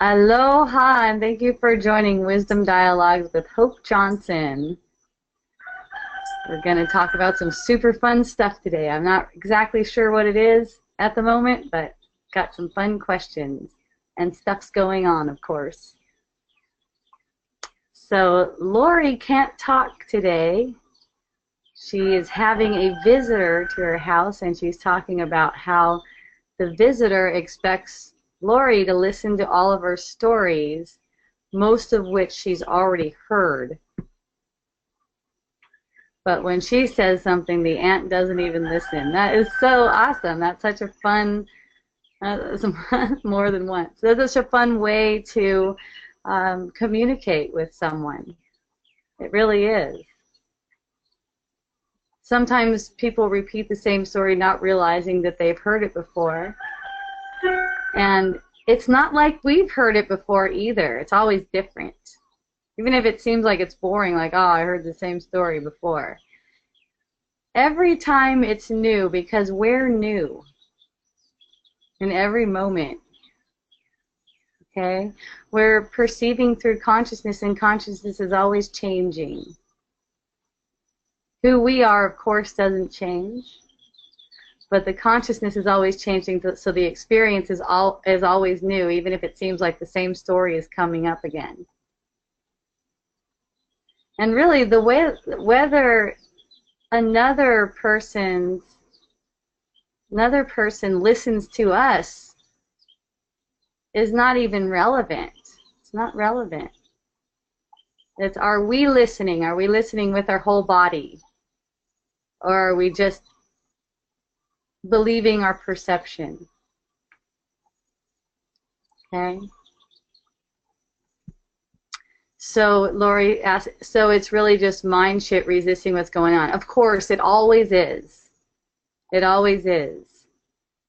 Aloha, and thank you for joining Wisdom Dialogues with Hope Johnson. We're going to talk about some super fun stuff today. I'm not exactly sure what it is at the moment, but got some fun questions and stuff's going on, of course. So Lori can't talk today. She is having a visitor to her house, and she's talking about how the visitor expects Lori to listen to all of her stories, most of which she's already heard. But when she says something, the aunt doesn't even listen. That is so awesome. That's such a fun, more than once. That's such a fun way to communicate with someone. It really is. Sometimes people repeat the same story not realizing that they've heard it before. And it's not like we've heard it before either. It's always different. Even if it seems like it's boring, like, oh, I heard the same story before. Every time it's new because we're new in every moment. Okay? We're perceiving through consciousness, and consciousness is always changing. Who we are, of course, doesn't change. But the consciousness is always changing, so the experience is always new, even if it seems like the same story is coming up again. And really, whether another person listens to us is not even relevant. It's not relevant. It's, are we listening? Are we listening with our whole body? Or are we just believing our perception? Okay. So Lori asked, so it's really just mind shit resisting what's going on. Of course, it always is. It always is.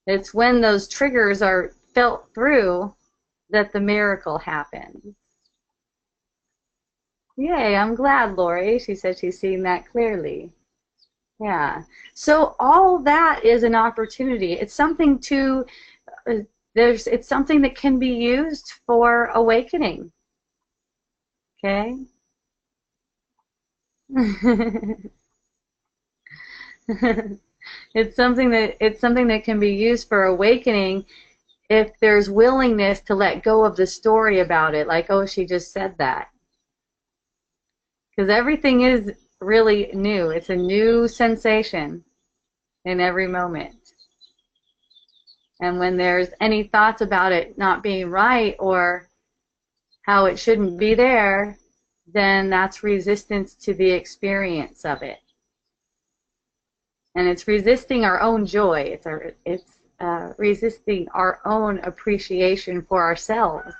It's when those triggers are felt through that the miracle happens. Yay, I'm glad, Lori. She said she's seeing that clearly. Yeah. So all that is an opportunity. It's something to it's something that can be used for awakening. Okay? It's something that can be used for awakening if there's willingness to let go of the story about it, like, oh, she just said that. Because everything is really new. It's a new sensation in every moment. And when there's any thoughts about it not being right or how it shouldn't be there, then that's resistance to the experience of it. And it's resisting our own joy. It's resisting our own appreciation for ourselves.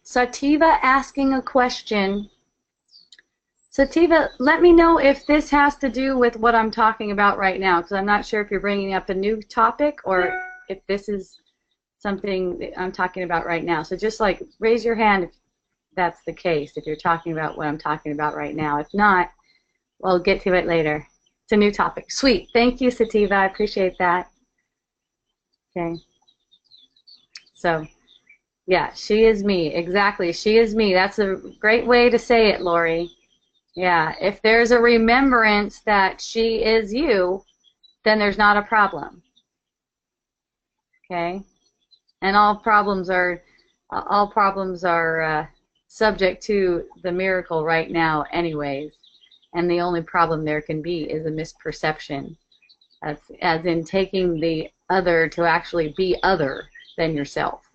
Sativa asking a question. Sativa, let me know if this has to do with what I'm talking about right now, because I'm not sure if you're bringing up a new topic or if this is something that I'm talking about right now. So just like raise your hand if that's the case, if you're talking about what I'm talking about right now. If not, we'll get to it later. It's a new topic. Sweet. Thank you, Sativa. I appreciate that. Okay. So, yeah, she is me. Exactly. She is me. That's a great way to say it, Lori. Yeah. If there's a remembrance that she is you, then there's not a problem. Okay? And all problems are subject to the miracle right now anyways. And the only problem there can be is a misperception, as in taking the other to actually be other than yourself.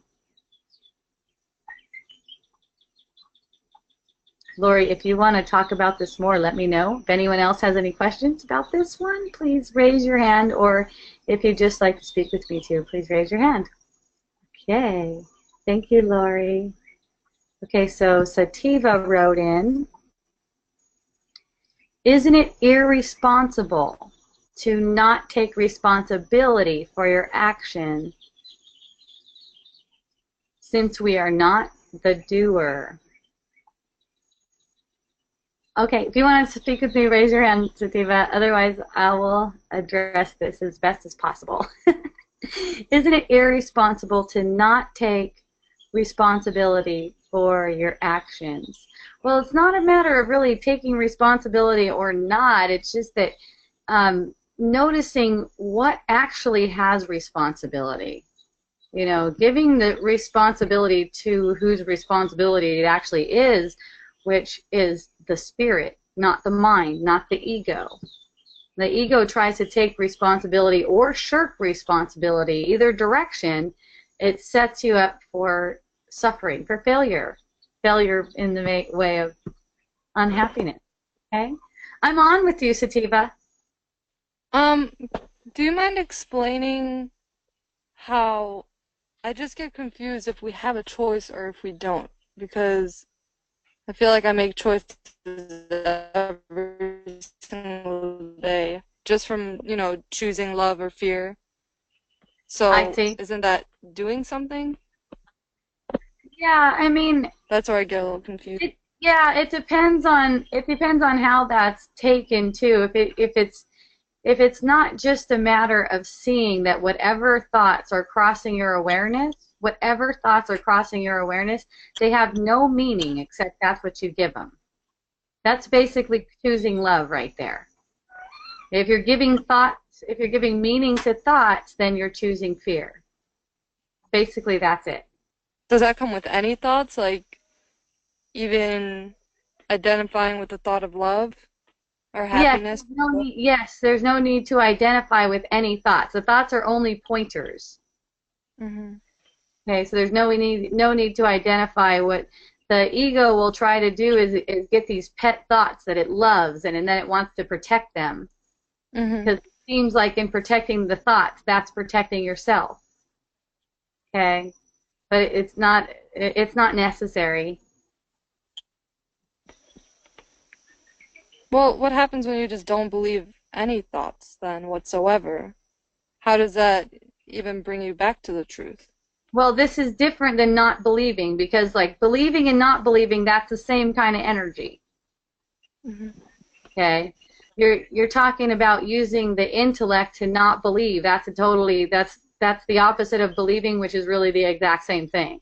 Lori, if you want to talk about this more, let me know. If anyone else has any questions about this one, please raise your hand, or if you'd just like to speak with me too, please raise your hand. Okay. Thank you, Lori. Okay, so Sativa wrote in, isn't it irresponsible to not take responsibility for your action since we are not the doer? Okay, if you want to speak with me, raise your hand, Sativa. Otherwise, I will address this as best as possible. Isn't it irresponsible to not take responsibility for your actions? Well, it's not a matter of really taking responsibility or not. It's just that noticing what actually has responsibility. You know, giving the responsibility to whose responsibility it actually is, which is the spirit, not the mind, not the ego. The ego tries to take responsibility or shirk responsibility, either direction. It sets you up for suffering, for failure. Failure in the way of unhappiness. Okay? I'm on with you, Sativa. Do you mind explaining how I just get confused if we have a choice or if we don't? Because I feel like I make choices every single day just from, choosing love or fear. I So see. isn't that doing something? Yeah, I mean, That's where I get a little confused. yeah, it depends on how that's taken too. If it's not just a matter of seeing that whatever thoughts are crossing your awareness, they have no meaning except that's what you give them. That's basically choosing love right there. If you're giving meaning to thoughts, then you're choosing fear. Basically, that's it. Does that come with any thoughts? Like even identifying with the thought of love or Yes, happiness? there's no need to identify with any thoughts. The thoughts are only pointers. Mhm. Okay, so there's no need to identify. What the ego will try to do is get these pet thoughts that it loves, and then it wants to protect them. Mhm. Because it seems like in protecting the thoughts, that's protecting yourself. Okay, but it's not necessary. Well, what happens when you just don't believe any thoughts then whatsoever? How does that even bring you back to the truth? Well, this is different than not believing, because like believing and not believing, that's the same kind of energy. Mhm. Okay, you're talking about using the intellect to not believe. That's the opposite of believing, which is really the exact same thing.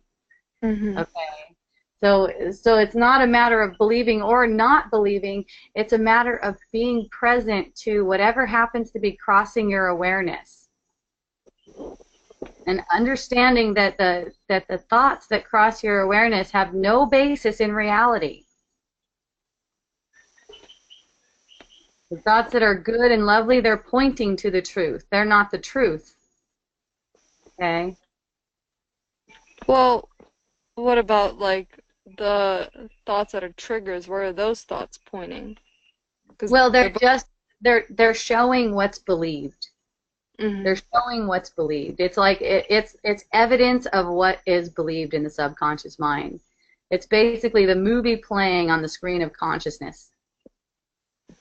Mhm. Okay, so it's not a matter of believing or not believing. It's a matter of being present to whatever happens to be crossing your awareness, and understanding that the thoughts that cross your awareness have no basis in reality. The thoughts that are good and lovely, they're pointing to the truth. They're not the truth. Okay? Well, what about like the thoughts that are triggers? Where are those thoughts pointing? Because Well, they're they're both. just they're showing what's believed. They're Mhm. showing what's believed. It's like it's evidence of what is believed in the subconscious mind. It's basically the movie playing on the screen of consciousness.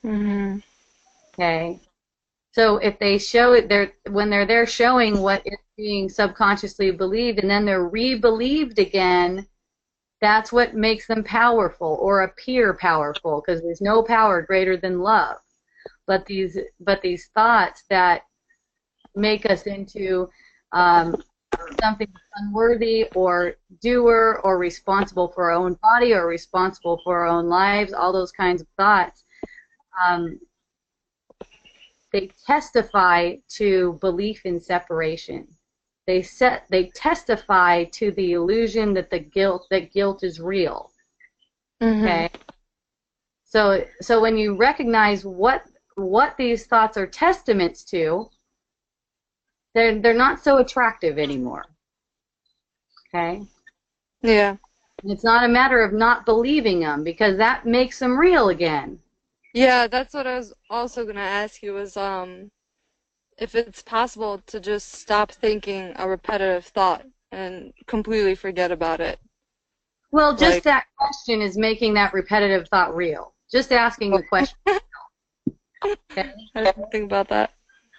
Mhm. Okay? So if they show it, when they're there showing what is being subconsciously believed, and then they're re-believed again, that's what makes them powerful or appear powerful, because there's no power greater than love. But these thoughts that make us into something unworthy or doer or responsible for our own body or responsible for our own lives, all those kinds of thoughts, um, they testify to belief in separation. They testify to the illusion that guilt is real. Mhm. Okay? So when you recognize what these thoughts are testaments to, they're not so attractive anymore. Okay? Yeah. And it's not a matter of not believing them, because that makes them real again. Yeah, that's what I was also gonna ask you was if it's possible to just stop thinking a repetitive thought and completely forget about it. Well, just Like, that question is making that repetitive thought real. Just asking the question. Okay? I didn't think about that.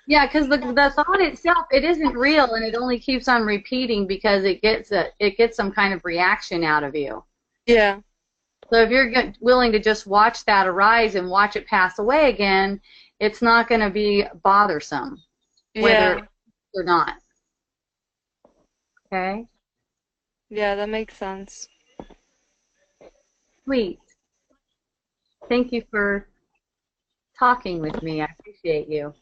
Yeah, because the thought itself, it isn't real, and it only keeps on repeating because it gets some kind of reaction out of you. Yeah. So if you're willing to just watch that arise and watch it pass away again, it's not going to be bothersome, whether Yeah. or not. Okay? Yeah, that makes sense. Sweet. Thank you for talking with me. I appreciate you.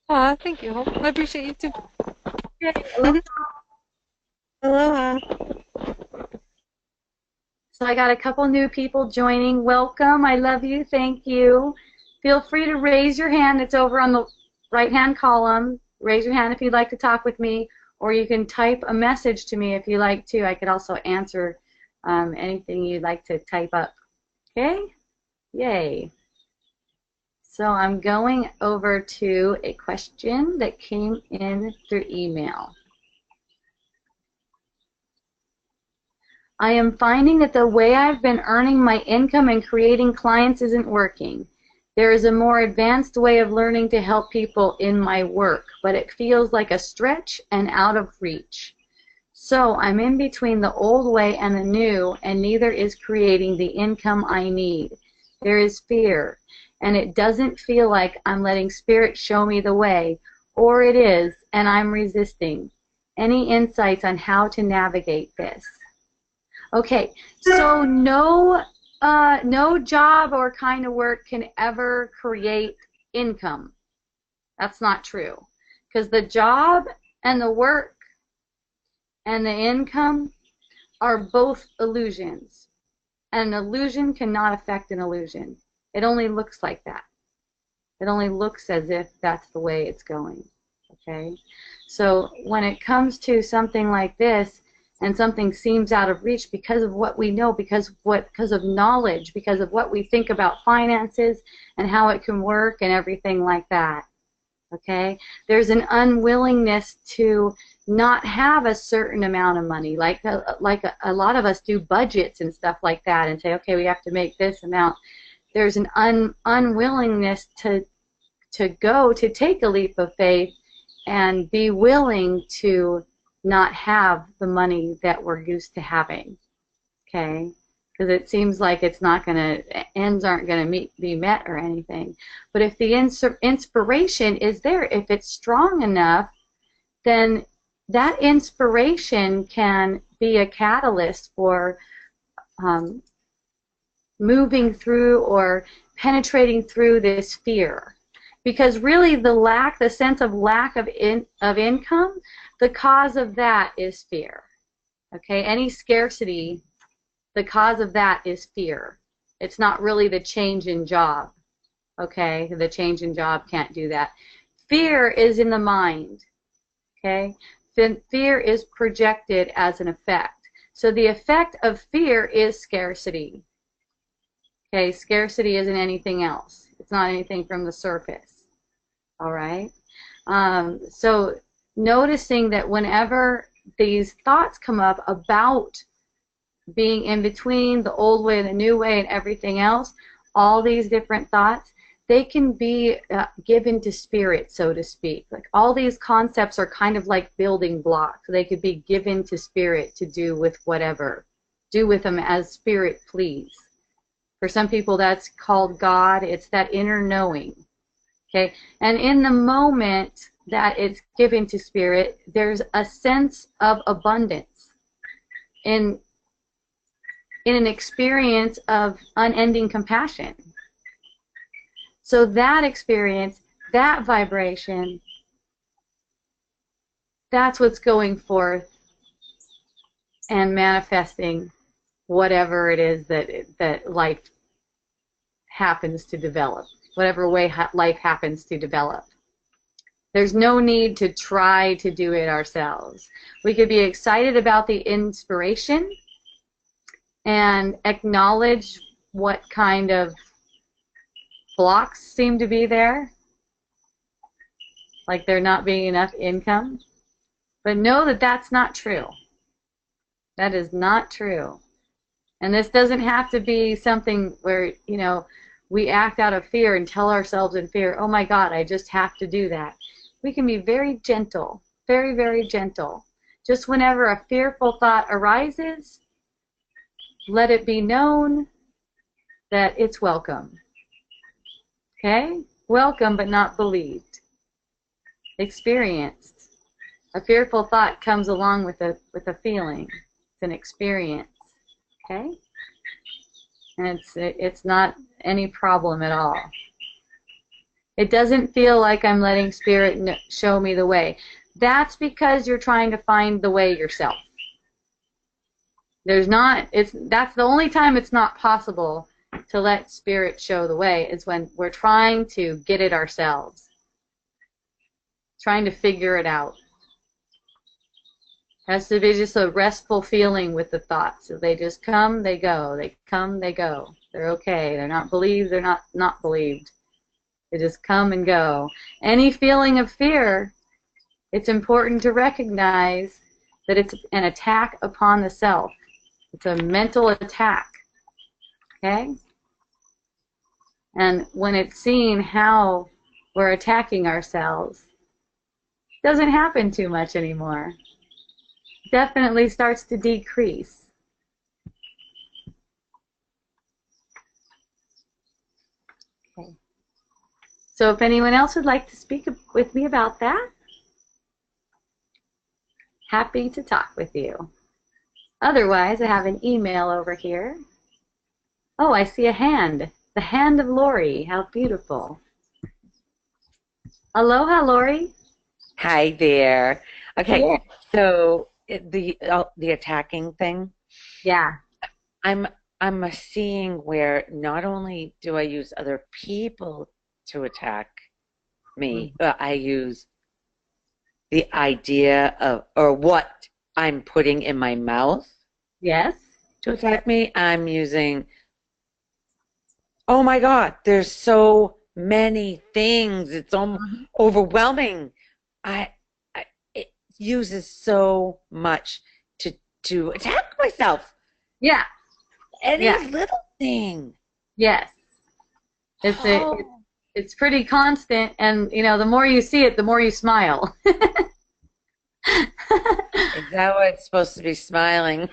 Ah, thank you. I appreciate you too. Okay. Aloha. Aloha. So I got a couple new people joining. Welcome. I love you. Thank you. Feel free to raise your hand. It's over on the right-hand column. Raise your hand if you'd like to talk with me, or you can type a message to me if you like to. I could also answer anything you'd like to type up. Okay? Yay. So I'm going over to a question that came in through email. I am finding that the way I've been earning my income and creating clients isn't working. There is a more advanced way of learning to help people in my work, but it feels like a stretch and out of reach. So I'm in between the old way and the new, and neither is creating the income I need. There is fear, and it doesn't feel like I'm letting Spirit show me the way, or it is, and I'm resisting. Any insights on how to navigate this? Okay, so no job or kind of work can ever create income. That's not true, because the job and the work and the income are both illusions. And an illusion cannot affect an illusion. It only looks like that. It only looks as if that's the way it's going. Okay? So when it comes to something like this, and something seems out of reach because of what we know, because of knowledge, because of what we think about finances and how it can work and everything like that. Okay? There's an unwillingness to not have a certain amount of money, like a lot of us do budgets and stuff like that and say, okay, we have to make this amount. There's an unwillingness to take a leap of faith and be willing to not have the money that we're used to having, okay? Because it seems like it's not going to, ends aren't going to be met or anything. But if the inspiration is there, if it's strong enough, then that inspiration can be a catalyst for moving through or penetrating through this fear. Because really the sense of lack of income, the cause of that is fear. Okay, any scarcity, the cause of that is fear. It's not really the change in job. Okay, the change in job can't do that. Fear is in the mind. Okay, fear is projected as an effect. So the effect of fear is scarcity. Okay, scarcity isn't anything else. It's not anything from the surface. All right? So noticing that whenever these thoughts come up about being in between the old way and the new way and everything else, all these different thoughts, they can be given to spirit, so to speak. Like all these concepts are kind of like building blocks. They could be given to spirit to do with whatever. Do with them as spirit please. For some people that's called God. It's that inner knowing. Okay? And in the moment that it's given to spirit, there's a sense of abundance in an experience of unending compassion. So that experience, that vibration, that's what's going forth and manifesting whatever it is that life happens to develop, whatever way life happens to develop. There's no need to try to do it ourselves. We could be excited about the inspiration and acknowledge what kind of blocks seem to be there, like there not being enough income, but know that that's not true. That is not true. And this doesn't have to be something where, you know, we act out of fear and tell ourselves in fear, oh my God, I just have to do that. We can be very gentle, very, very gentle. Just whenever a fearful thought arises, let it be known, that it's welcome. Okay? Welcome but not believed. Experienced. A fearful thought comes along with a feeling. It's an experience. Okay? And it's not any problem at all. It doesn't feel like I'm letting Spirit show me the way. That's because you're trying to find the way yourself. That's the only time it's not possible to let Spirit show the way, is when we're trying to get it ourselves. Trying to figure it out. It has to be just a restful feeling with the thoughts. So they just come, they go. They come, they go. They're okay. They're not believed, they're not believed. They just come and go. Any feeling of fear, it's important to recognize that it's an attack upon the self. It's a mental attack. Okay? And when it's seen how we're attacking ourselves, it doesn't happen too much anymore. It definitely starts to decrease. Okay. So if anyone else would like to speak with me about that, happy to talk with you. Otherwise, I have an email over here. Oh, I see a hand. The hand of Lori. How beautiful. Aloha, Lori. Hi there. Okay, Yeah. so the attacking thing, Yeah. I'm seeing where not only do I use other people to attack me, but I use the idea of, or what I'm putting in my mouth Yes. to attack me. I'm using, oh my God, there's so many things. It's overwhelming. It uses so much to attack myself. Yeah. Any Yeah. little thing. Yes. It's pretty constant, and the more you see it, the more you smile. Is that what it's supposed to be, smiling?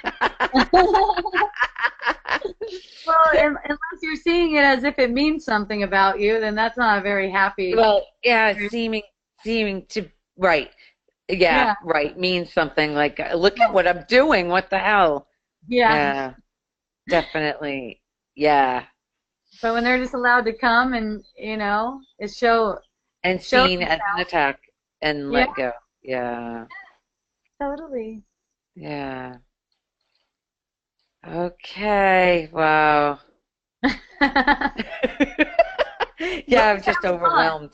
Well, unless you're seeing it as if it means something about you, then that's not a very happy. Well, yeah, seeming to, right. Yeah, right, means something like, look at what I'm doing, what the hell? Yeah. Yeah, definitely. Yeah. But when they're just allowed to come and it show And show seen as an attack and Yeah. let go. Yeah. Totally. Yeah. Okay. Wow. Yeah, I'm just overwhelmed.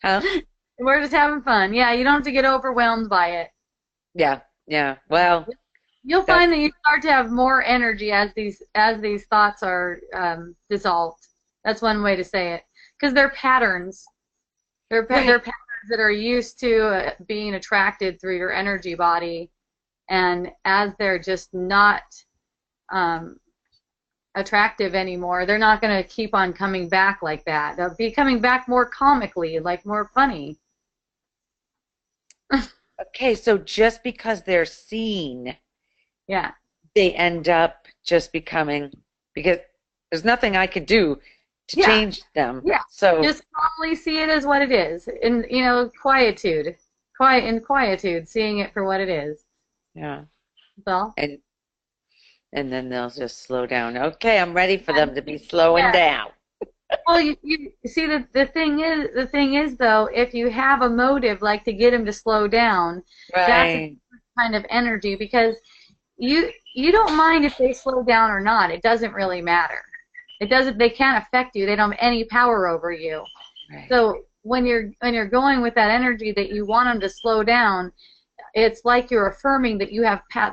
Huh? We're just having fun. Yeah, you don't have to get overwhelmed by it. Yeah. Yeah. Well, You'll find that you start to have more energy as these thoughts are dissolved. That's one way to say it, because they're patterns. They're patterns that are used to being attracted through your energy body, and as they're just not attractive anymore, they're not going to keep on coming back like that. They'll be coming back more comically, like more funny. okay, so just because they're seen, Yeah, they end up just becoming, because there's nothing I could do to change them. Yeah. So just calmly see it as what it is, in quietude, seeing it for what it is. yeah. That's all. And then they'll just slow down. Okay, I'm ready for them to be slowing down. Well, you see, the thing is though, if you have a motive like to get him to slow down, that's a kind of energy, because you don't mind if they slow down or not. It doesn't really matter. They can't affect you. They don't have any power over you. Right. So when you're going with that energy that you want them to slow down, it's like you're affirming that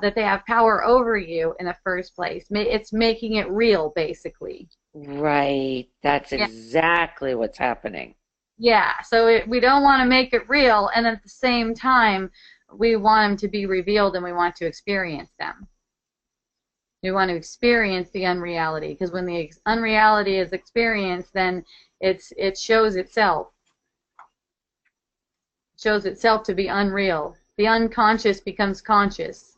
that they have power over you in the first place. It's making it real, basically. Right. That's exactly what's happening. Yeah. So we don't want to make it real, and at the same time, we want them to be revealed, and we want to experience them. We want to experience the unreality, because when the unreality is experienced, then it shows itself. It shows itself to be unreal. The unconscious becomes conscious.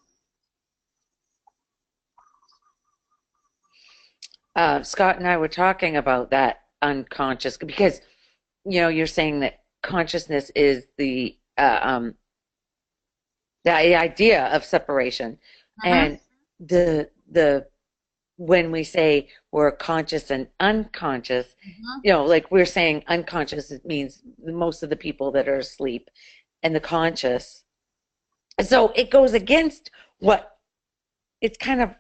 Scott and I were talking about that unconscious because you're saying that consciousness is the idea of separation, Uh-huh. and the when we say we're conscious and unconscious, Uh-huh. like we're saying unconscious, it means most of the people that are asleep, and the conscious. So it goes against what it's kind of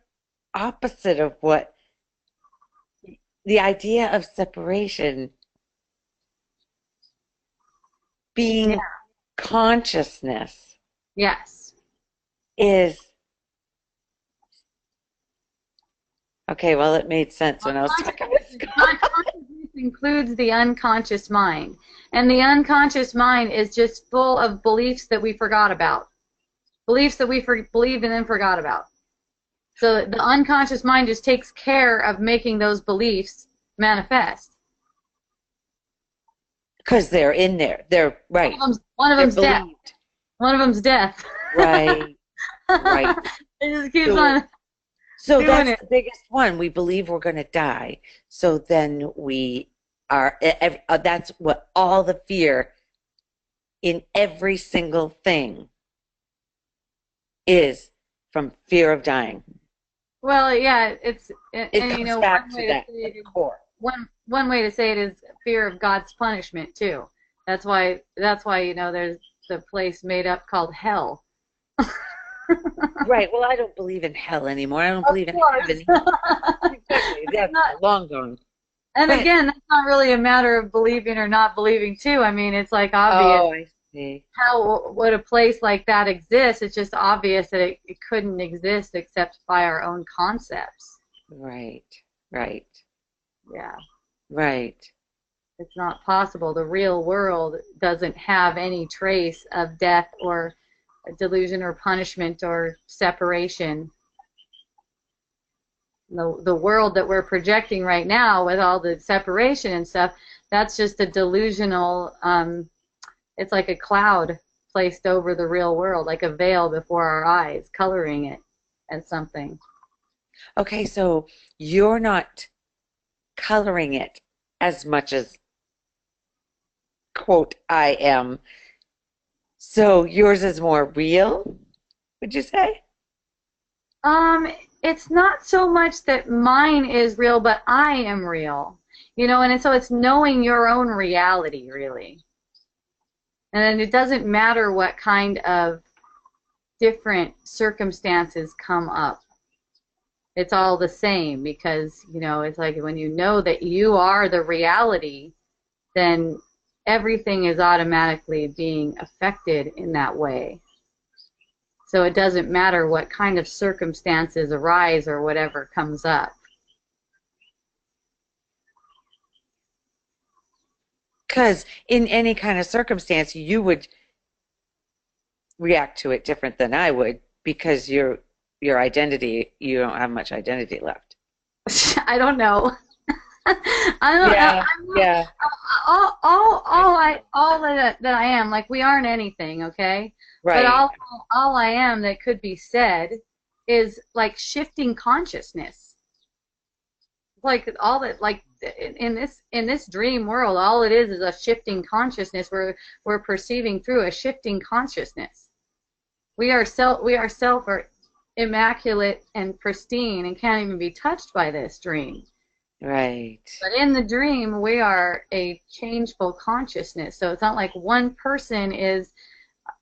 opposite of what the idea of separation Yeah. being consciousness Yes. is okay. Well, it made sense when I was talking with Scott. Consciousness includes the unconscious mind. And the unconscious mind is just full of beliefs that we forgot about. Beliefs that we believed and then forgot about. So the unconscious mind just takes care of making those beliefs manifest. Because they're in there. They're right. One of They're them's death. believed. One of them's death. Right. Right. It just keeps So, on so doing that's it. the biggest one. We believe we're going to die. So then we are, that's what all the fear in every single thing is, from fear of dying. Well, yeah, it's It and you comes know back to that core. one way to say it is fear of God's punishment too. That's why there's the place made up called hell. Right. Well, I don't believe in hell anymore. I don't Of believe in course. heaven. Exactly. That's Not- long gone. and But again, that's not really a matter of believing or not believing too. I mean, it's like obvious. oh, I see. How would a place like that exist? It's just obvious that it couldn't exist except by our own concepts. Right. Right. Yeah, Right. it's not possible. The real world doesn't have any trace of death or delusion or punishment or separation. The world that we're projecting right now with all the separation and stuff, that's just a delusional, it's like a cloud placed over the real world, like a veil before our eyes, coloring it as something. Okay, so you're not coloring it as much as, quote, I am. So yours is more real, would you say? It's not so much that mine is real, but I am real. And so it's knowing your own reality, really. And it doesn't matter what kind of different circumstances come up. It's all the same because, it's like when you know that you are the reality, then everything is automatically being affected in that way. So it doesn't matter what kind of circumstances arise or whatever comes up. Because in any kind of circumstance, you would react to it different than I would because your identity, you don't have much identity left. I don't know. Yeah, yeah. All that I am, like we aren't anything, okay? Right. But all I am that could be said is like shifting consciousness. Like all that, like in this dream world, all it is a shifting consciousness. We're perceiving through a shifting consciousness. We are immaculate and pristine and can't even be touched by this dream. Right. But in the dream, we are a changeful consciousness. So it's not like one person is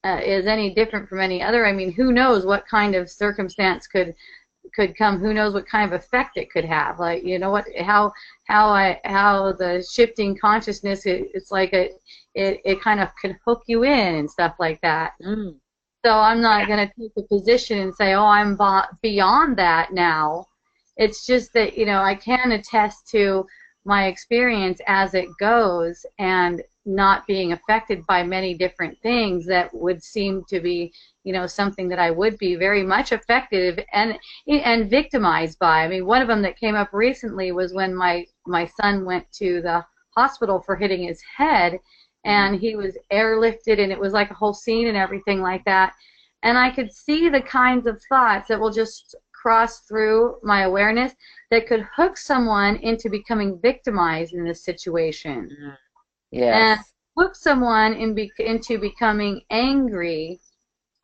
any different from any other. I mean, who knows what kind of circumstance could come? Who knows what kind of effect it could have? Like, how the shifting consciousness, it's like it kind of can hook you in and stuff like that. Mm. So I'm not going to take a position and say, oh, I'm beyond that now. It's just that, I can attest to my experience as it goes and not being affected by many different things that would seem to be, something that I would be very much affected and victimized by. I mean, one of them that came up recently was when my son went to the hospital for hitting his head, and he was airlifted, and it was like a whole scene and everything like that. And I could see the kinds of thoughts that will just cross through my awareness that could hook someone into becoming victimized in this situation. And Yes. hook someone into becoming angry,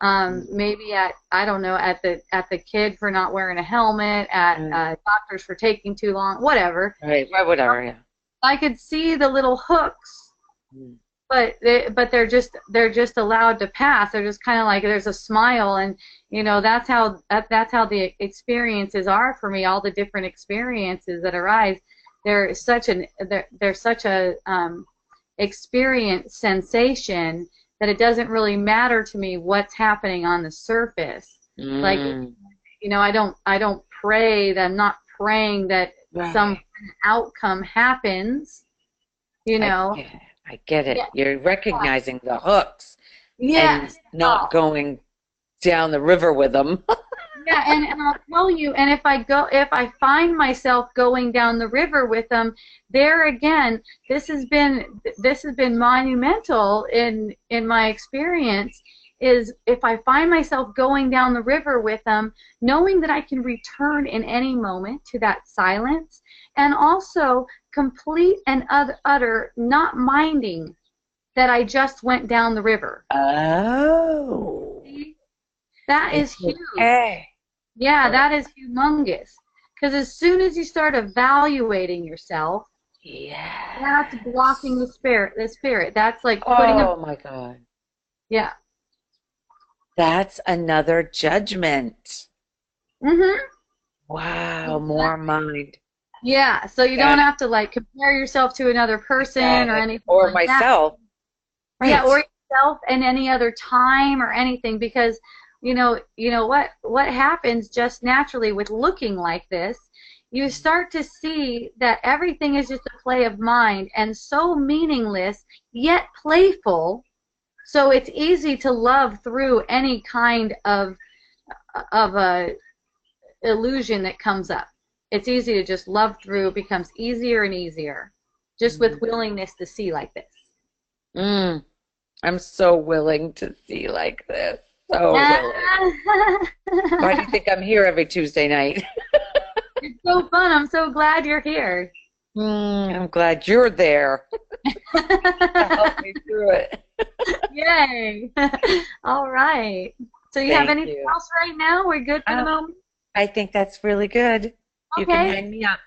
maybe at, I don't know, at the kid for not wearing a helmet, at doctors for taking too long, whatever. Right. Whatever. Yeah. I could see the little hooks, but they're just allowed to pass. They're just kind of like, there's a smile, and that's how the experiences are for me. All the different experiences that arise, they're such a experience sensation that it doesn't really matter to me what's happening on the surface. Like, I don't pray that I'm not praying that some outcome happens. I get it. Yeah. You're recognizing the hooks Yeah. and not going down the river with them. Yeah, and I'll tell you, and if I find myself going down the river with them, there again, this has been monumental in my experience, is if I find myself going down the river with them, knowing that I can return in any moment to that silence, and also complete and utter not minding that I just went down the river. Oh. That is huge. Okay. Yeah, that is humongous. Because as soon as you start evaluating yourself, that's blocking the spirit. That's like putting Oh my God. Yeah. That's another judgment. Mhm. Wow, more mind. Yeah, so you don't have to like compare yourself to another person or anything or like myself. That. Yeah, or yourself and any other time or anything, because what happens just naturally with looking like this, you start to see that everything is just a play of mind and so meaningless yet playful. So it's easy to love through any kind of a illusion that comes up. It's easy to just love through. It becomes easier and easier, just with willingness to see like this. I'm so willing to see like this. So willing. Why do you think I'm here every Tuesday night? It's so fun. I'm so glad you're here. I'm glad you're there to help me through it. Yay. All right. So you have anything else right now? We're good for the moment? I think that's really good. You can hang me up.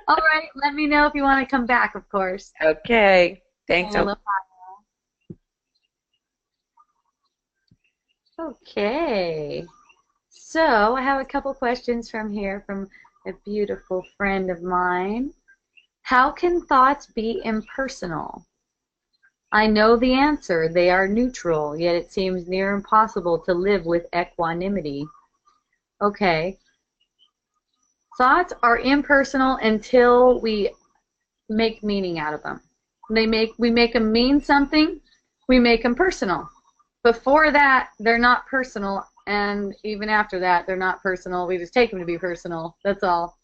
All right. Let me know if you want to come back, of course. Okay. Thanks. Okay. So I have a couple questions from a beautiful friend of mine. How can thoughts be impersonal? I know the answer. They are neutral, yet it seems near impossible to live with equanimity. Okay. Thoughts are impersonal until we make meaning out of them. We make them mean something, we make them personal. Before that, they're not personal, and even after that, they're not personal. We just take them to be personal. That's all.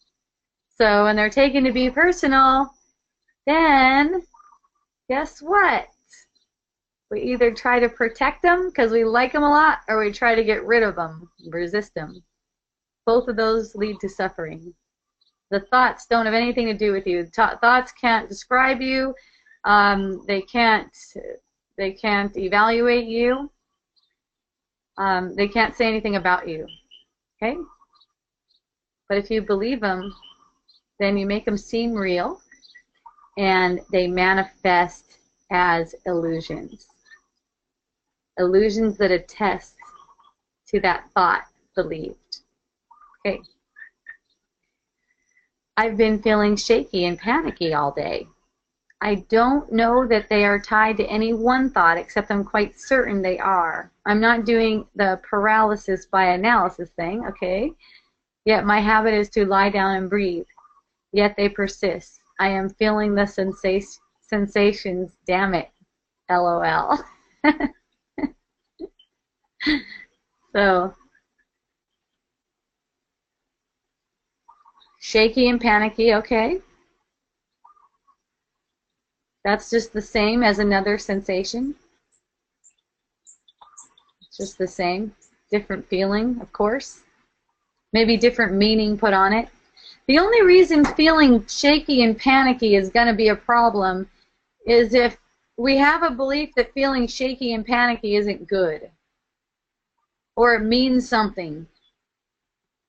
So when they're taken to be personal, then guess what? We either try to protect them because we like them a lot, or we try to get rid of them, resist them. Both of those lead to suffering. The thoughts don't have anything to do with you. Thoughts can't describe you. They can't evaluate you. They can't say anything about you. Okay? But if you believe them, then you make them seem real, and they manifest as illusions. Illusions that attest to that thought believed. Okay. I've been feeling shaky and panicky all day. I don't know that they are tied to any one thought, except I'm quite certain they are. I'm not doing the paralysis by analysis thing, okay? Yet my habit is to lie down and breathe. Yet they persist. I am feeling the sensations, damn it, LOL. So, shaky and panicky, okay. That's just the same as another sensation. It's just the same, different feeling, of course. maybe different meaning put on it. The only reason feeling shaky and panicky is going to be a problem is if we have a belief that feeling shaky and panicky isn't good or it means something.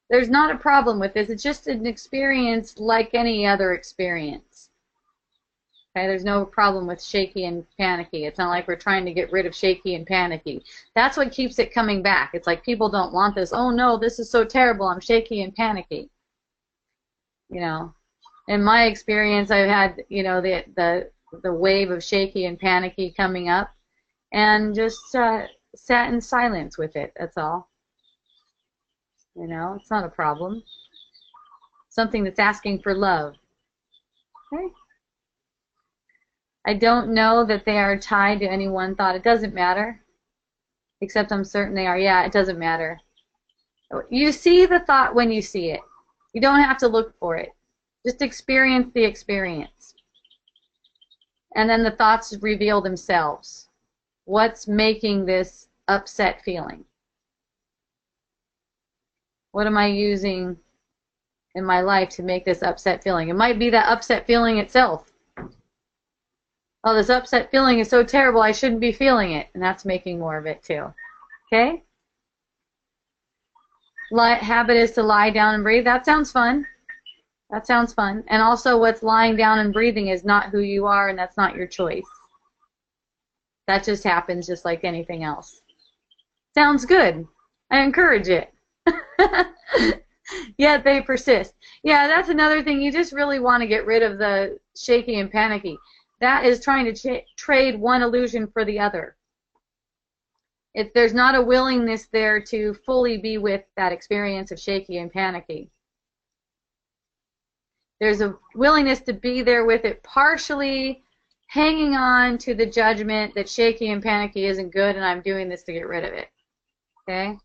There's not a problem with this. It's just an experience like any other experience. Okay, there's no problem with shaky and panicky. It's not like we're trying to get rid of shaky and panicky. That's what keeps it coming back. It's like people don't want this. Oh no, this is so terrible. I'm shaky and panicky. You know, in my experience, I've had, you know, the wave of shaky and panicky coming up, and just sat in silence with it. That's all. You know, it's not a problem. Something that's asking for love. Okay. I don't know that they are tied to any one thought. It doesn't matter. Except I'm certain they are. Yeah, it doesn't matter. You see the thought when you see it. You don't have to look for it. Just experience the experience. And then the thoughts reveal themselves. What's making this upset feeling? What am I using in my life to make this upset feeling? It might be that upset feeling itself. Oh, this upset feeling is so terrible, I shouldn't be feeling it. And that's making more of it too. Okay? Habit is to lie down and breathe. That sounds fun. That sounds fun. And also what's lying down and breathing is not who you are, and that's not your choice. That just happens just like anything else. Sounds good. I encourage it. Yet they persist. Yeah, that's another thing. You just really want to get rid of the shaky and panicky. That is trying to trade one illusion for the other. If there's not a willingness there to fully be with that experience of shaky and panicky. There's a willingness to be there with it, partially hanging on to the judgment that shaky and panicky isn't good and I'm doing this to get rid of it. Okay?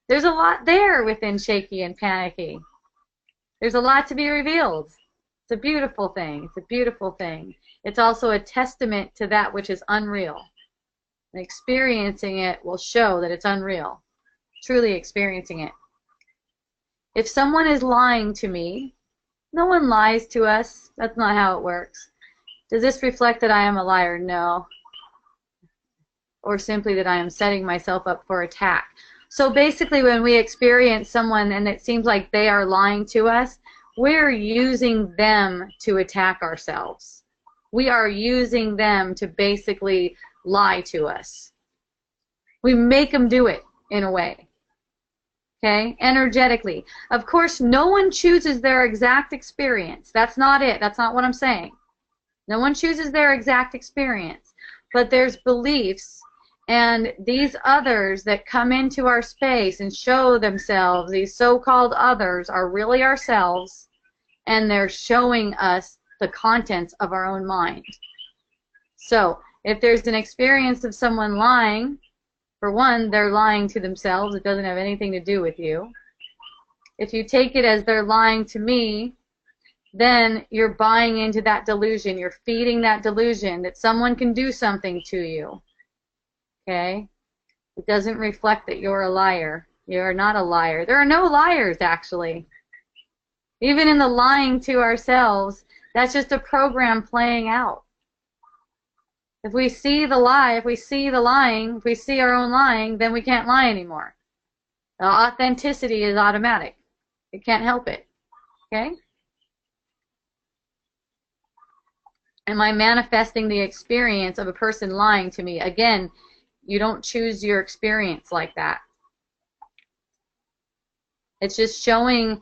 There's a lot there within shaky and panicky. There's a lot to be revealed. It's a beautiful thing. It's a beautiful thing. It's also a testament to that which is unreal. And experiencing it will show that it's unreal. Truly experiencing it. If someone is lying to me, no one lies to us. That's not how it works. Does this reflect that I am a liar? No. Or simply that I am setting myself up for attack. So basically when we experience someone and it seems like they are lying to us, we're using them to attack ourselves. We are using them to basically lie to us. We make them do it in a way. Okay? Energetically. Of course, no one chooses their exact experience. That's not it. That's not what I'm saying. No one chooses their exact experience. But there's beliefs, and these others that come into our space and show themselves, these so-called others, are really ourselves, and they're showing us the contents of our own mind. So, if there's an experience of someone lying, for one, they're lying to themselves. It doesn't have anything to do with you. If you take it as they're lying to me, then you're buying into that delusion. You're feeding that delusion that someone can do something to you. Okay? It doesn't reflect that you're a liar. You're not a liar. There are no liars, actually. Even in the lying to ourselves, that's just a program playing out. If we see the lie, if we see the lying, if we see our own lying, then we can't lie anymore. The authenticity is automatic. It can't help it. Okay? Am I manifesting the experience of a person lying to me? Again, you don't choose your experience like that. It's just showing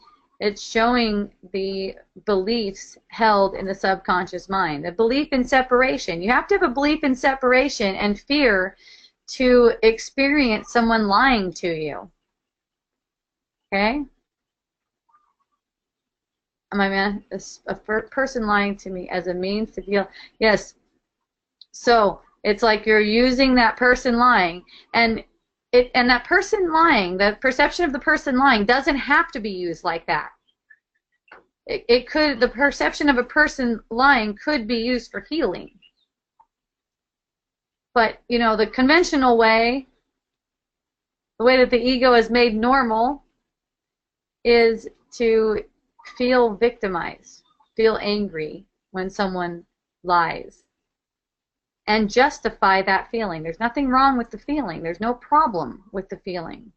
the beliefs held in the subconscious mind. The belief in separation. You have to have a belief in separation and fear to experience someone lying to you. Okay? A person lying to me as a means to feel. Yes. So it's like you're using that person lying, and that person lying, the perception of the person lying, doesn't have to be used like that. It could, the perception of a person lying could be used for healing. But, you know, the conventional way, the way that the ego is made normal, is to feel victimized, feel angry when someone lies, and justify that feeling. There's nothing wrong with the feeling. There's no problem with the feeling.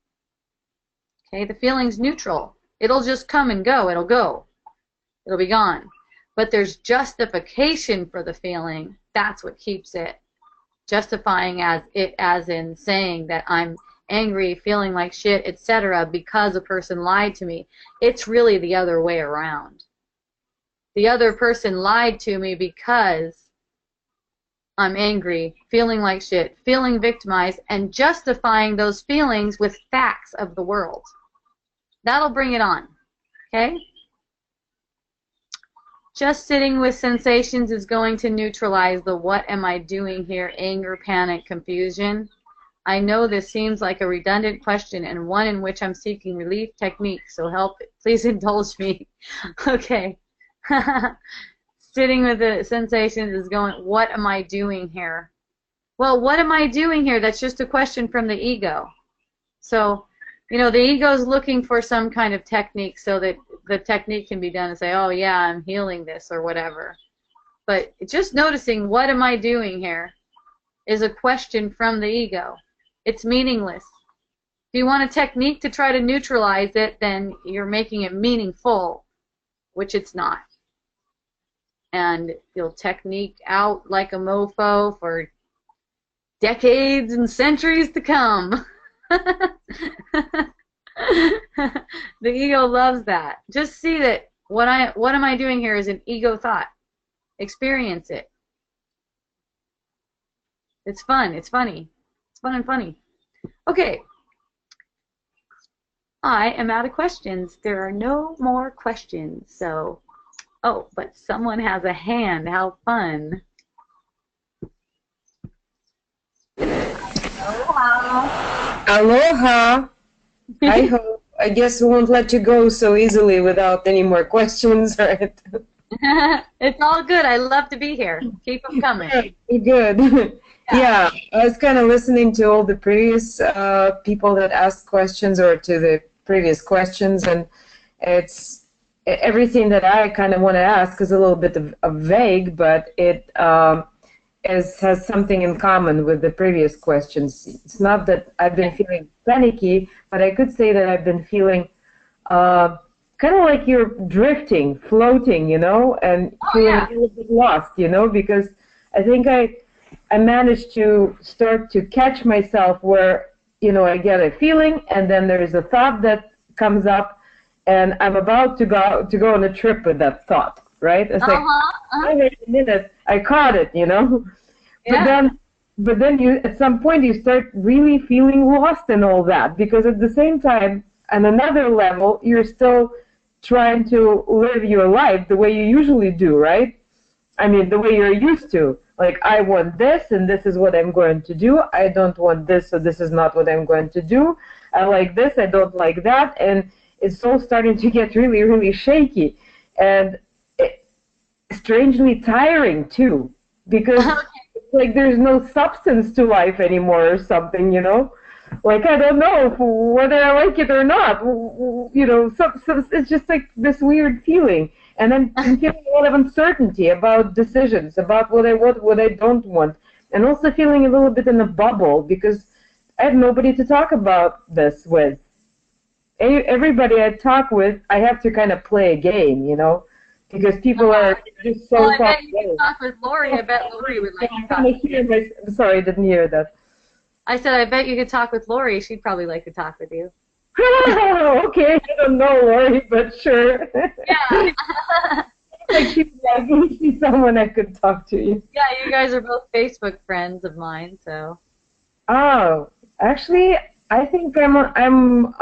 Okay, the feeling's neutral. It'll just come and go. It'll go. It'll be gone. But there's justification for the feeling. That's what keeps it. Justifying as in saying that I'm angry, feeling like shit, etc. because a person lied to me. It's really the other way around. The other person lied to me because I'm angry, feeling like shit, feeling victimized, and justifying those feelings with facts of the world. That'll bring it on, okay? Just sitting with sensations is going to neutralize the what am I doing here, anger, panic, confusion. I know this seems like a redundant question and one in which I'm seeking relief technique, so help, please indulge me. Okay. Sitting with the sensations is going, what am I doing here? Well, what am I doing here? That's just a question from the ego. So, you know, the ego is looking for some kind of technique so that the technique can be done and say, oh, yeah, I'm healing this or whatever. But just noticing what am I doing here is a question from the ego. It's meaningless. If you want a technique to try to neutralize it, then you're making it meaningful, which it's not. And you'll technique out like a mofo for decades and centuries to come. The ego loves that. Just see that what am I doing here is an ego thought. Experience it. It's fun. It's funny. It's fun and funny. Okay. I am out of questions. There are no more questions. So, oh, but someone has a hand. How fun. Aloha. Aloha. I hope. I guess we won't let you go so easily without any more questions, right? It's all good. I love to be here. Keep them coming. Good. Yeah, I was kind of listening to all the previous people that asked questions or to the previous questions, and it's everything that I kind of want to ask is a little bit of vague, but it has something in common with the previous questions. It's not that I've been feeling panicky, but I could say that I've been feeling kind of like you're drifting, floating, you know, and feeling a little bit lost, you know, because I think I managed to start to catch myself where, you know, I get a feeling and then there is a thought that comes up and I'm about to go on a trip with that thought, right? It's like, wait a minute, I caught it, you know? Yeah. But then you, at some point, you start really feeling lost in all that because at the same time, on another level, you're still trying to live your life the way you usually do, right? I mean, the way you're used to. Like, I want this, and this is what I'm going to do. I don't want this, so this is not what I'm going to do. I like this, I don't like that, and it's all starting to get really, really shaky. And strangely tiring, too, because it's like there's no substance to life anymore or something, you know? Like, I don't know whether I like it or not. You know, it's just like this weird feeling. And then I'm feeling a lot of uncertainty about decisions, about what I want, what I don't want. And also feeling a little bit in a bubble because I have nobody to talk about this with. Everybody I talk with, I have to kind of play a game, you know, because people are just so I bet you could talk with Lori. I bet Lori would like to talk with you. I'm sorry, I didn't hear that. I said, I bet you could talk with Lori. She'd probably like to talk with you. Okay, I don't know Lori, but sure. Yeah. Like she's someone I could talk to. Yeah, you guys are both Facebook friends of mine, so. Oh, actually, I think I'm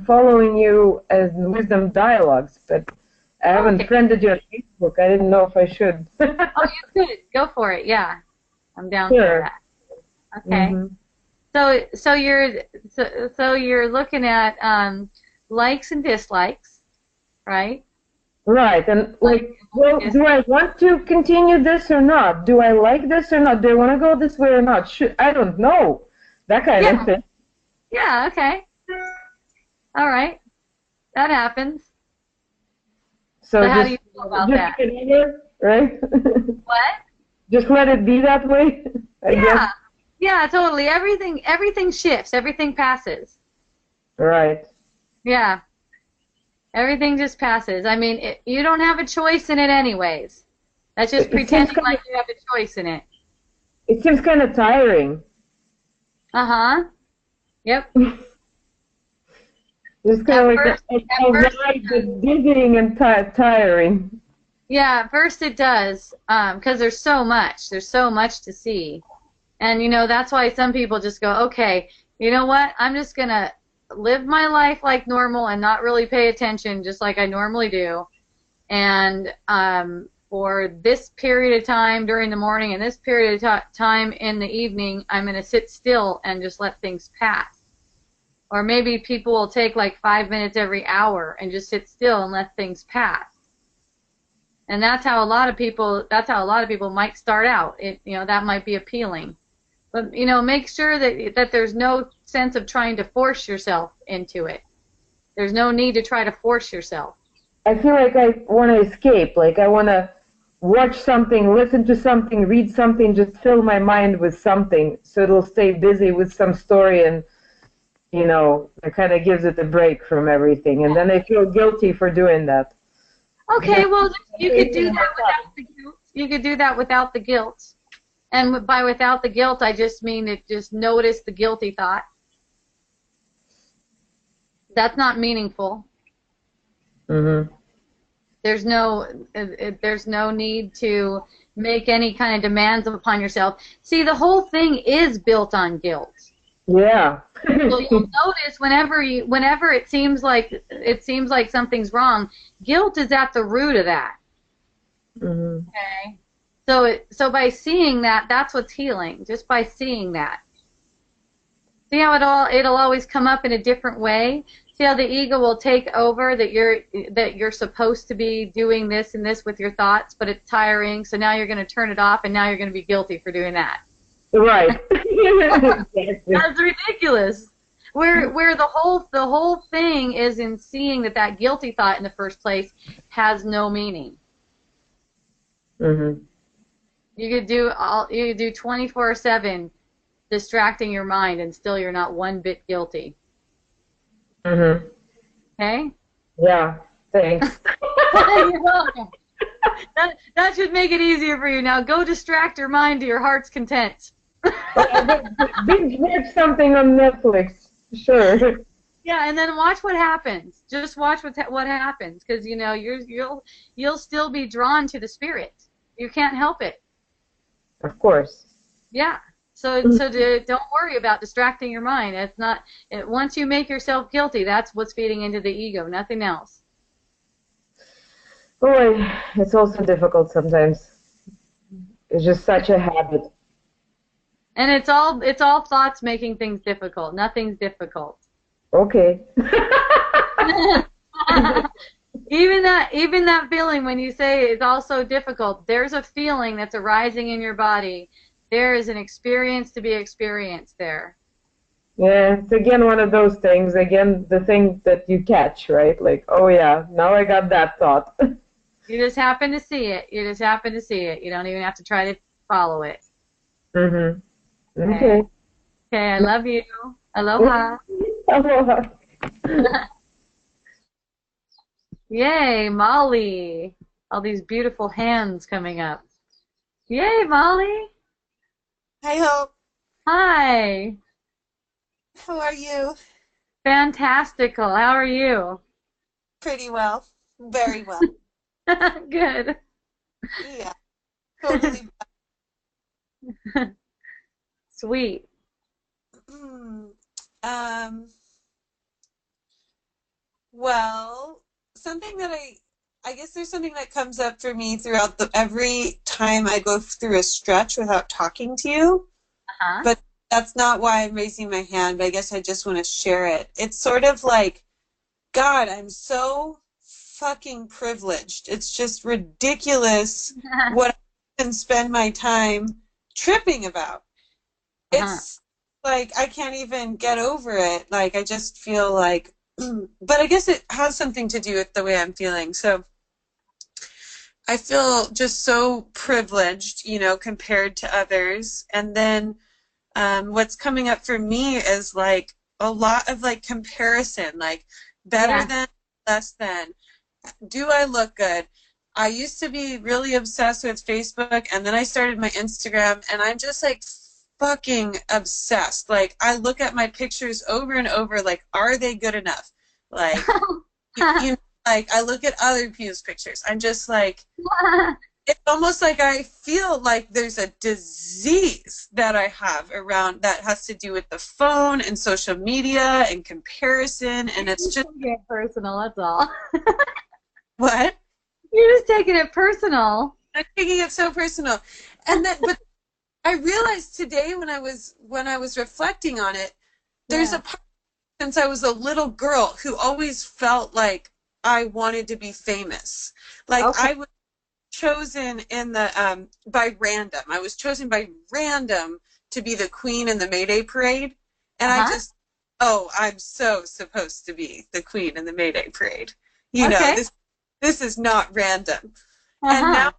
following you as Wisdom Dialogues, but I haven't friended you on Facebook. I didn't know if I should. Oh, you could. Go for it. Yeah, I'm down for that. Okay. Mm-hmm. So you're looking at likes and dislikes, right? Right, and like, well, do I want to continue this or not? Do I like this or not? Do I want to go this way or not? I don't know. That kind of thing. Yeah. Okay. All right. That happens. So So how just, do you feel about just that? get over, right? What? Just let it be that way, I Yeah. guess. Yeah, totally. Everything shifts. Everything passes. Right. Yeah. Everything just passes. I mean, you don't have a choice in it anyways. That's just It seems pretending kind like of, you have a choice in it. it seems kind of tiring. Uh-huh. Yep. It's kind At of like first, at a first ride that's dizzying and tiring. Yeah, at first it does, because there's so much. There's so much to see. And, that's why some people just go, okay, you know what? I'm just going to live my life like normal and not really pay attention just like I normally do. And for this period of time during the morning and this period of time in the evening, I'm going to sit still and just let things pass. Or maybe people will take like 5 minutes every hour and just sit still and let things pass. And that's how a lot of people might start out. That might be appealing. But, make sure that there's no sense of trying to force yourself into it. There's no need to try to force yourself. I feel like I want to escape. Like I want to watch something, listen to something, read something, just fill my mind with something so it'll stay busy with some story and, it kind of gives it a break from everything. And then I feel guilty for doing that. Okay, well, you could do that without the guilt. You could do that without the guilt. And by without the guilt, I just mean just notice the guilty thought. That's not meaningful. Mm-hmm. There's no need to make any kind of demands upon yourself. See, the whole thing is built on guilt. Yeah. So you'll notice whenever it seems like something's wrong, guilt is at the root of that. Mm-hmm. Okay. So by seeing that, that's what's healing. Just by seeing that. See how it'll always come up in a different way. See how the ego will take over that you're supposed to be doing this and this with your thoughts, but it's tiring. So now you're going to turn it off, and now you're going to be guilty for doing that. Right. That's ridiculous. Where the whole thing is in seeing that guilty thought in the first place has no meaning. Mm-hmm. You could do 24/7 distracting your mind, and still you're not one bit guilty. Mm-hmm. Okay? Yeah. Thanks. You're welcome. That should make it easier for you. Now go distract your mind to your heart's content. Binge watch something on Netflix. Sure. Yeah, and then watch what happens. Just watch what happens, because you'll still be drawn to the spirit. You can't help it. Of course. Yeah. So don't worry about distracting your mind. It's not. Once you make yourself guilty, that's what's feeding into the ego. Nothing else. Boy, it's also difficult sometimes. It's just such a habit. And it's all thoughts making things difficult. Nothing's difficult. Okay. Even that feeling when you say it's all so difficult, there's a feeling that's arising in your body. There is an experience to be experienced there. Yeah, it's again one of those things. Again, the thing that you catch, right? Like, oh yeah, now I got that thought. You just happen to see it. You just happen to see it. You don't even have to try to follow it. Mm-hmm. Okay. Okay, I love you. Aloha. Aloha. Yay, Molly. All these beautiful hands coming up. Yay, Molly. Hi, Hope. Hi. How are you? Fantastical. How are you? Pretty well. Very well. Good. Yeah. Totally. Sweet. Well, something that I guess there's something that comes up for me throughout every time I go through a stretch without talking to you. Uh-huh. But that's not why I'm raising my hand, but I guess I just want to share it. It's sort of like, God, I'm so fucking privileged. It's just ridiculous what I can spend my time tripping about. It's like I can't even get over it. Like I just feel like but I guess it has something to do with the way I'm feeling. So I feel just so privileged, you know, compared to others. And then what's coming up for me is like a lot of like comparison, like better Yeah. than, less than. Do I look good? I used to be really obsessed with Facebook, and then I started my Instagram, and I'm just like fucking obsessed. Like, I look at my pictures over and over, like, are they good enough? Like, you know, like, I look at other people's pictures. I'm just like, it's almost like I feel like there's a disease that I have around that has to do with the phone and social media and comparison, and it's just Get personal, that's all. what? You're just taking it personal. I'm taking it so personal. And then but I realized today when I was reflecting on it, there's Yeah. a part since I was a little girl who always felt like I wanted to be famous. Like Okay. I was chosen in the by random. I was chosen by random to be the queen in the May Day parade. And I Uh-huh. just, oh, I'm so supposed to be the queen in the May Day parade. You know, Okay. this is not random. And Uh-huh.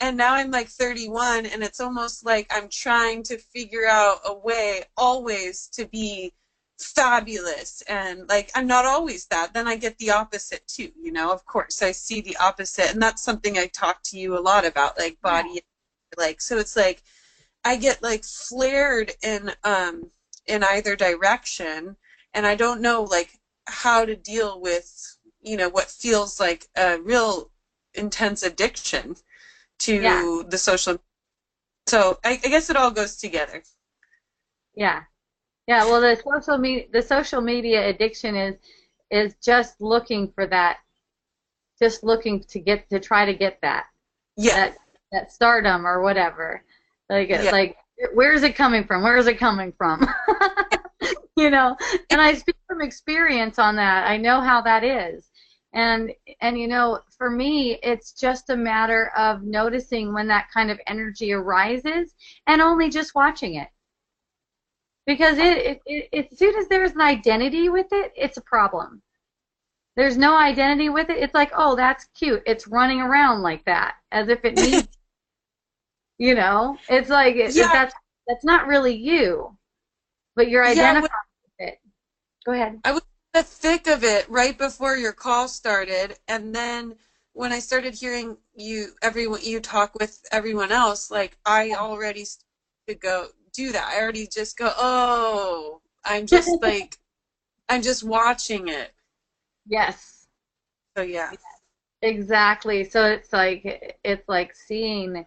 now I'm like 31, and it's almost like I'm trying to figure out a way always to be fabulous, and like I'm not always that. Then I get the opposite too, you know. Of course I see the opposite, and that's something I talk to you a lot about, like body, like, so it's like I get like flared in either direction, and I don't know like how to deal with, you know, what feels like a real intense addiction Yeah. to the social. So I guess it all goes together. Yeah. Yeah. Well, the social media addiction is just looking for that, just looking to try to get Yeah, that that stardom or whatever. Like yeah, like where is it coming from? Where is it coming from? You know, and I speak from experience on that. I know how that is. And you know, for me, it's just a matter of noticing when that kind of energy arises and only just watching it. Because as soon as there's an identity with it, it's a problem. There's no identity with it. It's like, oh, that's cute. It's running around like that, as if it needs, you know. It's like yeah, that's not really you, but you're yeah. identifying with it. Go ahead. I was in the thick of it right before your call started, and then when I started hearing you talk with everyone else, like I already started to go do that. I already just go, oh, I'm just watching it. Yes, So yeah, exactly. So it's like seeing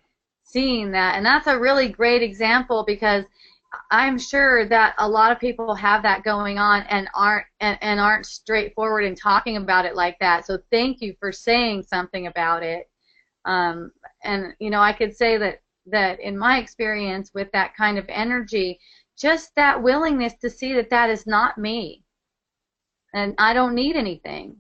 that, and that's a really great example because I'm sure that a lot of people have that going on and aren't straightforward in talking about it like that. So thank you for saying something about it. Um, and you know, I could say that in my experience with that kind of energy, just that willingness to see that that is not me, and I don't need anything.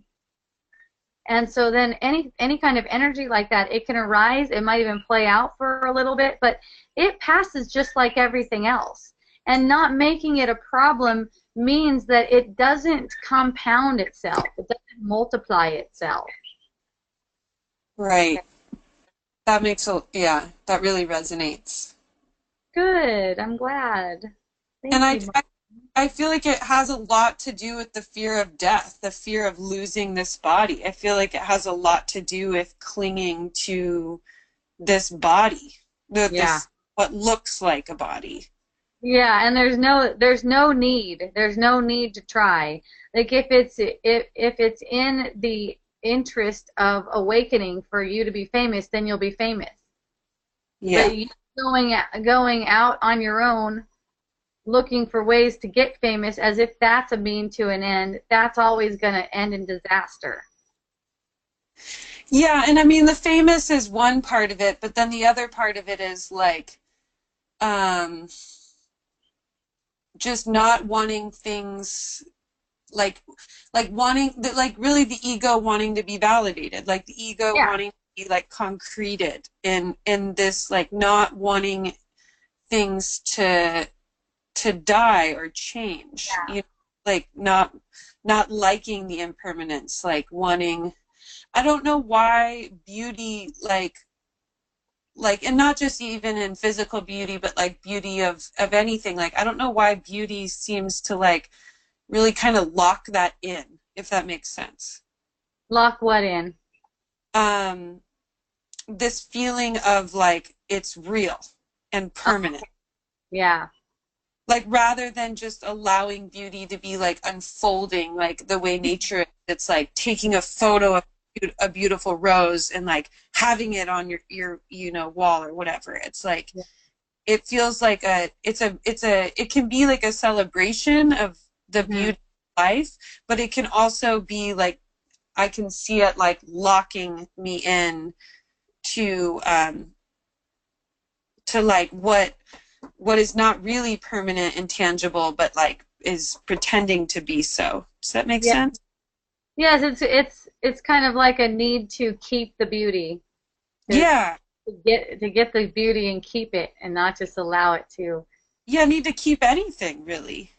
And so then any kind of energy like that, it can arise, it might even play out for a little bit, but it passes just like everything else. And not making it a problem means that it doesn't compound itself. It doesn't multiply itself. right. That makes yeah, that really resonates. Good. I'm glad. And Thank you, Mark. I feel like it has a lot to do with the fear of death, the fear of losing this body. I feel like it has a lot to do with clinging to this body, Yeah. this what looks like a body. Yeah, and there's no need to try. Like if it's in the interest of awakening for you to be famous, then you'll be famous. Yeah. But you going out on your own looking for ways to get famous as if that's a mean to an end, that's always going to end in disaster. Yeah, and I mean the famous is one part of it, but then the other part of it is like um just not wanting things like wanting like really the ego wanting to be validated, like the ego Yeah. wanting to be like concreted in this, like not wanting things to die or change. Yeah. You know, like not liking the impermanence, like wanting, I don't know why beauty, like and not just even in physical beauty, but like beauty of anything. Like I don't know why beauty seems to like really kind of lock that in, if that makes sense. Lock what in? This feeling of like it's real and permanent. Yeah. Like rather than just allowing beauty to be like unfolding, like the way nature is, it's like taking a photo of a beautiful rose and like having it on your wall or whatever. It's like it feels like it can be like a celebration of the beauty of life, but it can also be like I can see it like locking me in to like what is not really permanent and tangible, but like is pretending to be so. Does that make sense? Yes, it's kind of like a need to keep the beauty. Yeah. To get the beauty and keep it, and not just allow it to. Yeah, need to keep anything really.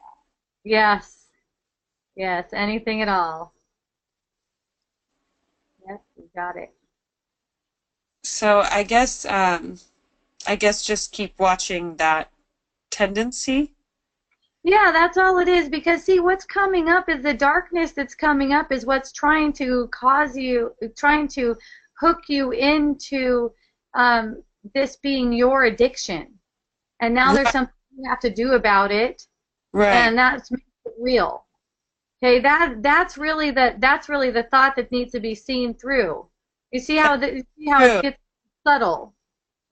Yes. Yes, anything at all. Yes, you got it. So I guess just keep watching that tendency. Yeah, that's all it is, because see, what's coming up is the darkness that's coming up is what's trying to trying to hook you into this being your addiction. And now there's something you have to do about it. Right. And that's makes it real. Okay, that's really the thought that needs to be seen through. You see how it gets subtle.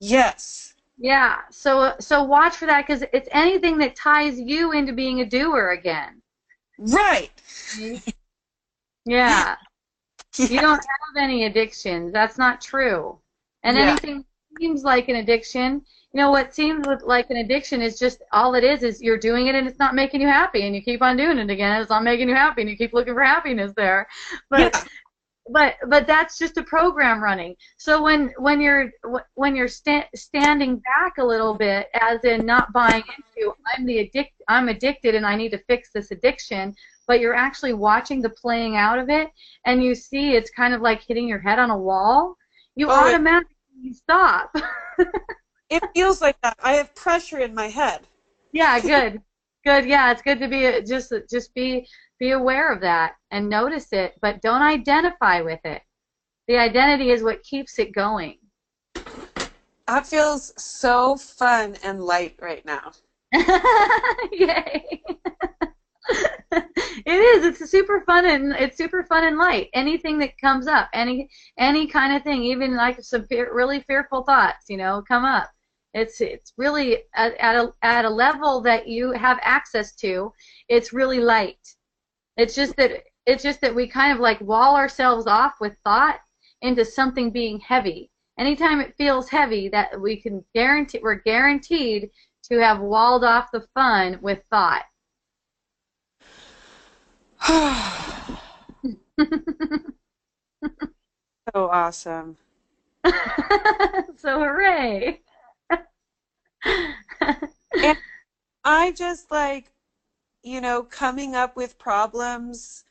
Yes. Yeah, so watch for that, because it's anything that ties you into being a doer again. Right. Yeah. You don't have any addictions. That's not true. And anything that seems like an addiction, what seems like an addiction is just all it is you're doing it and it's not making you happy, and you keep on doing it again and it's not making you happy, and you keep looking for happiness there. But that's just a program running. So when you're standing back a little bit, as in not buying into I'm addicted and I need to fix this addiction, but you're actually watching the playing out of it, and you see it's kind of like hitting your head on a wall, you automatically stop. It feels like that. I have pressure in my head. Yeah, good. Yeah, it's good to be just be aware of that and notice it, but don't identify with it. The identity is what keeps it going. That feels so fun and light right now. Yay! It is. It's super fun and light. Anything that comes up, any kind of thing, even like some really fearful thoughts, come up. It's really at a level that you have access to. It's really light. It's just that we kind of like wall ourselves off with thought into something being heavy. Anytime it feels heavy, that we're guaranteed to have walled off the fun with thought. So awesome. So hooray. And I just like, coming up with problems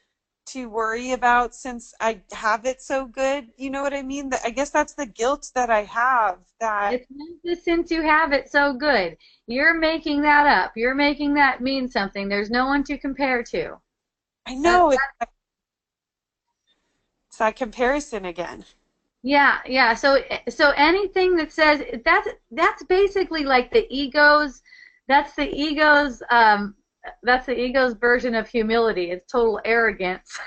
to worry about since I have it so good. You know what I mean? I guess that's the guilt that I have. That it's not since you have it so good. You're making that up. You're making that mean something. There's no one to compare to. I know. It's that comparison again. Yeah. So anything that says that's basically like the ego's. That's the ego's version of humility. It's total arrogance.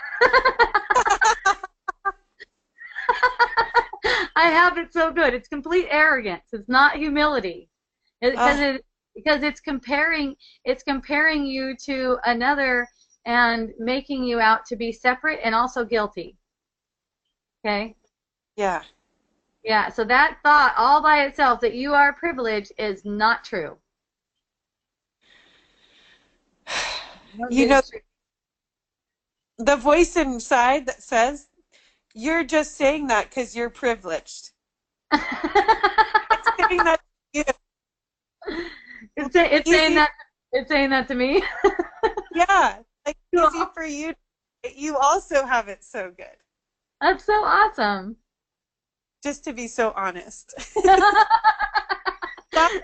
I have it so good. It's complete arrogance. It's not humility, because it's comparing you to another and making you out to be separate and also guilty. Okay? Yeah. Yeah, so that thought all by itself that you are privileged is not true. The voice inside that says, you're just saying that because you're privileged. It's saying that to you. It's saying that to me. Yeah. like easy for you. You also have it so good. That's so awesome. Just to be so honest. That's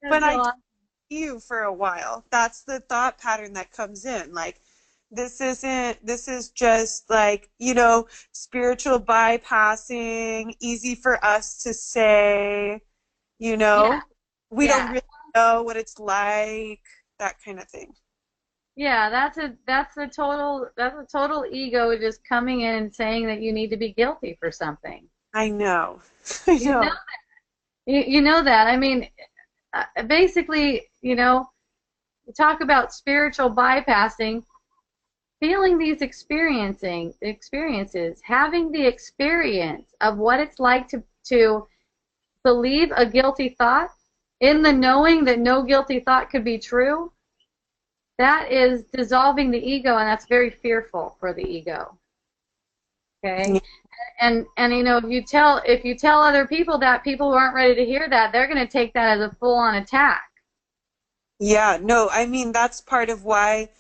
When so I awesome. you for a while, that's the thought pattern that comes in. Like, this is just like, spiritual bypassing, easy for us to say, Yeah. we Yeah. don't really know what it's like, that kind of thing. Yeah, that's a total ego just coming in and saying that you need to be guilty for something. I know. I You know know. you know that. I mean, basically, you talk about spiritual bypassing, feeling these experiences, having the experience of what it's like to believe a guilty thought, in the knowing that no guilty thought could be true. That is dissolving the ego, and that's very fearful for the ego. Okay? Yeah. And if you tell other people that, people who aren't ready to hear that, they're going to take that as a full-on attack. Yeah, no, I mean, that's part of why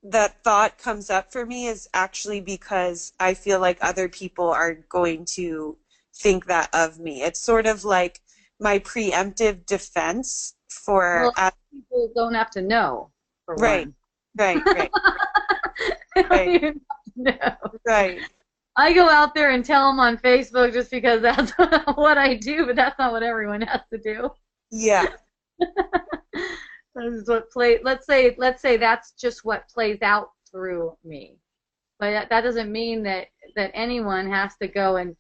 that thought comes up for me, is actually because I feel like other people are going to think that of me. It's sort of like my preemptive defense for... Well, people don't have to know, for Right, one. right, right, They don't right, even know. right. I go out there and tell them on Facebook just because that's what I do, but that's not what everyone has to do. Yeah, That is what let's say that's just what plays out through me. But that doesn't mean that anyone has to go and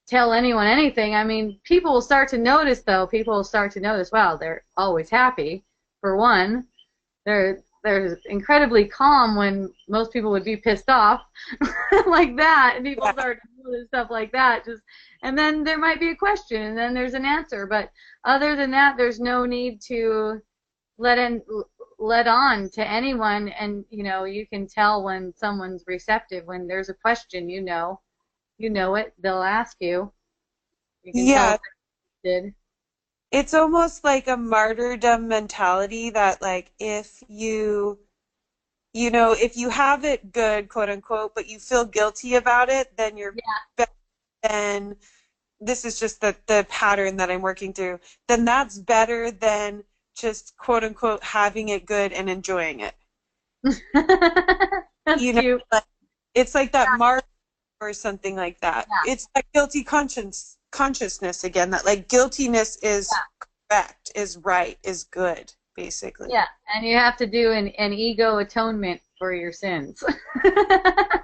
tell anyone anything. I mean, people will start to notice, though. People will start to notice, wow, they're always happy, for one. They're incredibly calm when most people would be pissed off like that, and people yeah, start to notice stuff like that. And then there might be a question, and then there's an answer. But other than that, there's no need to let on to anyone. And you can tell when someone's receptive. When there's a question, you know it. They'll ask you. You can tell yeah. if they're interested. It's almost like a martyrdom mentality that, like, if if you have it good, quote unquote, but you feel guilty about it, then you're better than, this is just the pattern that I'm working through, then that's better than just, quote unquote, having it good and enjoying it. That's cute. Like, it's like that martyr or something like that. Yeah. It's that guilty consciousness again, that like guiltiness is correct, is right, is good, basically. Yeah, and you have to do an ego atonement for your sins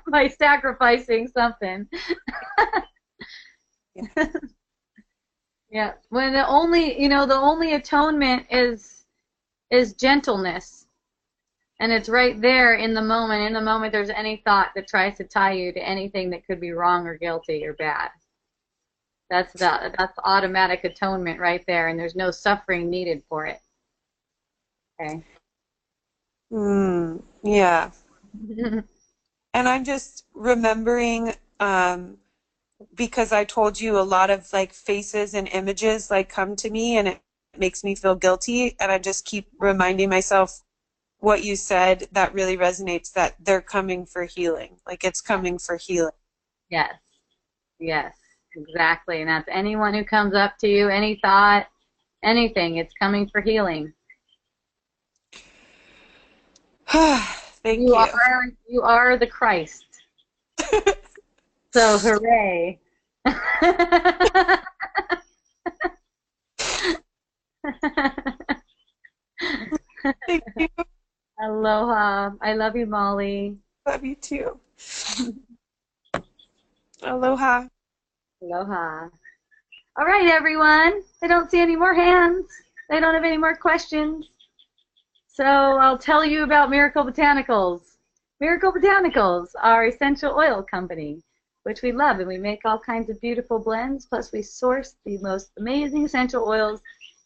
by sacrificing something. Yeah. Yeah, when the only atonement is gentleness, and it's right there in the moment. In the moment, there's any thought that tries to tie you to anything that could be wrong or guilty or bad. That's automatic atonement right there, and there's no suffering needed for it. Okay. Yeah. And I'm just remembering, because I told you a lot of like faces and images like come to me, and it makes me feel guilty, and I just keep reminding myself what you said that really resonates, that they're coming for healing. Like, it's coming for healing. Yes. Yes, exactly. And that's anyone who comes up to you, any thought, anything, it's coming for healing. Thank you. You are the Christ. So hooray. Thank you. Aloha. I love you, Molly. Love you too. Aloha. Aloha. All right, everyone. I don't see any more hands. I don't have any more questions. So I'll tell you about Miracle Botanicals. Miracle Botanicals are essential oil company, which we love, and we make all kinds of beautiful blends, plus we source the most amazing essential oils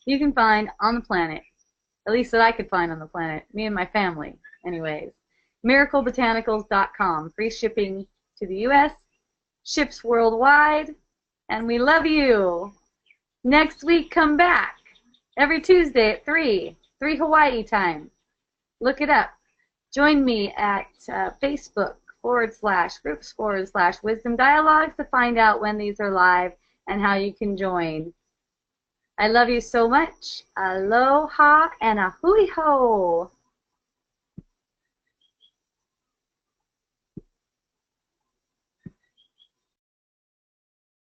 you can find on the planet, at least that I could find on the planet, me and my family, anyways. MiracleBotanicals.com, free shipping to the U.S., ships worldwide, and we love you. Next week, come back every Tuesday at 3 Hawaii time. Look it up. Join me at Facebook.com/groups/Wisdom Dialogues to find out when these are live and how you can join. I love you so much. Aloha and a hui ho.